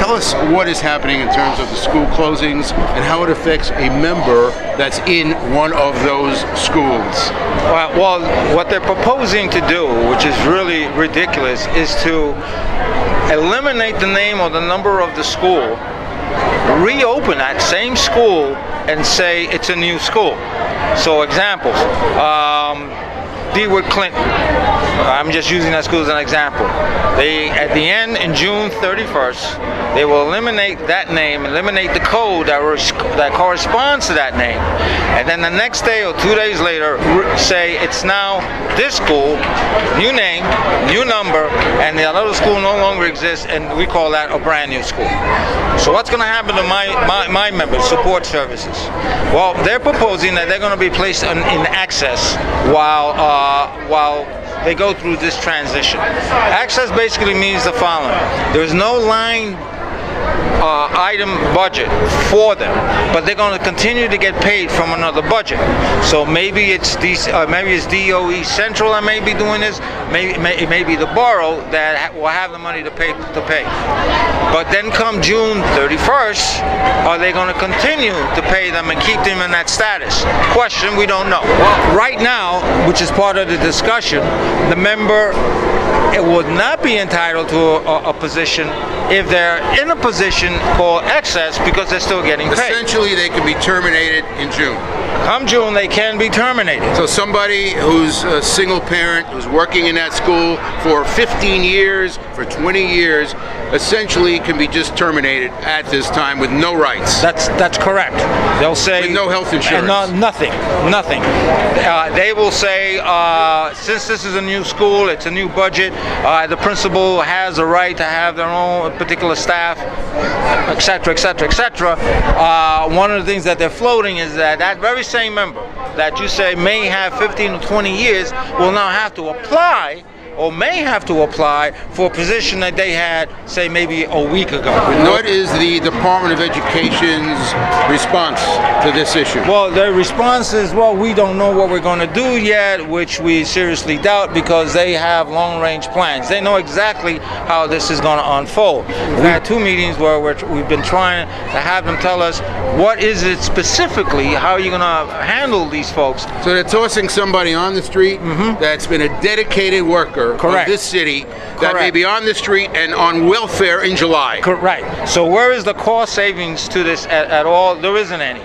Tell us what is happening in terms of the school closings and how it affects a member that's in one of those schools. Well, what they're proposing to do, which is really ridiculous, is to eliminate the name or the number of the school, reopen that same school, and say it's a new school. So examples, DeWitt Clinton. I'm just using that school as an example. They, at the end, in June 31st, they will eliminate that name, eliminate the code that corresponds to that name, and then the next day or 2 days later say it's now this school, new name, new number, and the other school no longer exists, and we call that a brand new school. So what's going to happen to my members, support services? Well, they're proposing that they're going to be placed in access while they go through this transition. Access basically means the following: there's no line item budget for them, but they're going to continue to get paid from another budget. So maybe it's DOE Central that may be doing this. It may be the borough that will have the money to pay. But then come June 31st, are they going to continue to pay them and keep them in that status? Question, we don't know. Well, right now, which is part of the discussion, the member would not be entitled to a position if they're in a position called excess because they're still getting paid. Essentially, they can be terminated in June. Come June, they can be terminated. So somebody who's a single parent, who's working in that school for 15 years, for 20 years, essentially can be just terminated at this time with no rights. That's correct. They'll say with no health insurance. Nothing. They will say, since this is a new school, it's a new budget, the principal has a right to have their own particular staff, etc., etc., etc. One of the things that they're floating is that very same member that you say may have 15 to 20 years will now have to apply, or may have to apply, for a position that they had, say, maybe a week ago. What is the Department of Education's response to this issue? Well, their response is, well, we don't know what we're going to do yet, which we seriously doubt because they have long-range plans. They know exactly how this is going to unfold. We've had 2 meetings where we've been trying to have them tell us what is it specifically, how are you going to handle these folks. So they're tossing somebody on the street that's been a dedicated worker of this city that may be on the street and on welfare in July. Correct. So where is the cost savings to this at all? There isn't any.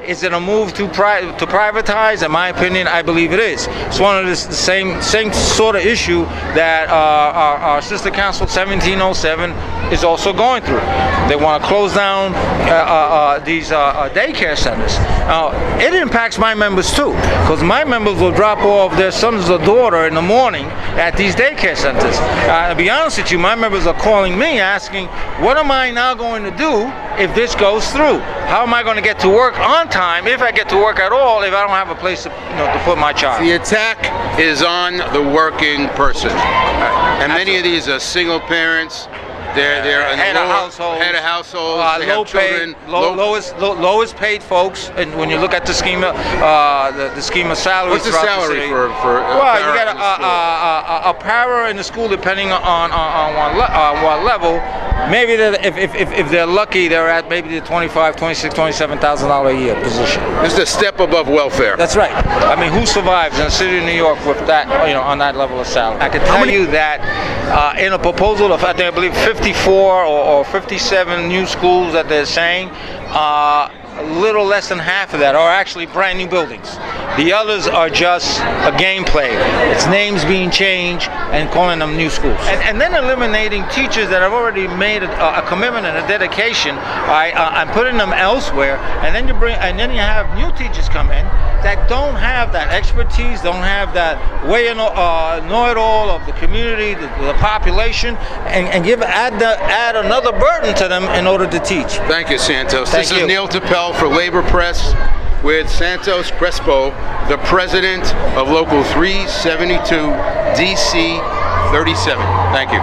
Is it a move to privatize? In my opinion, I believe it is. It's one of the same sort of issue that our sister council 1707 is also going through. They want to close down these daycare centers. Now, it impacts my members too, because my members will drop off their sons or daughter in the morning at these daycare centers. To be honest with you, my members are calling me asking, what am I now going to do if this goes through? How am I going to get to work on time, if I get to work at all, if I don't have a place to, to put my child? The attack is on the working person. And many of these are single parents. They're head of households, they have children, lowest paid folks. And when you look at the scheme of salaries, what's the salary for well, you get a para in the school depending on what level. Maybe if they're lucky, they're at maybe the $25,000, $26,000, $27,000 a year position. This is a step above welfare. That's right. I mean, who survives in the city of New York with that, on that level of salary? I can tell you that in a proposal of, I believe, 54 or 57 new schools that they're saying, a little less than half of that are actually brand new buildings. The others are just a gameplay. It's names being changed and calling them new schools. And then eliminating teachers that have already made a commitment and a dedication, and putting them elsewhere. And then you have new teachers come in that don't have that expertise, don't have that way to know it all of the community, the population, and add another burden to them in order to teach. Thank you, Santos. This is Neal Tepel for LaborPress with Santos Crespo, the president of Local 372 DC 37. Thank you.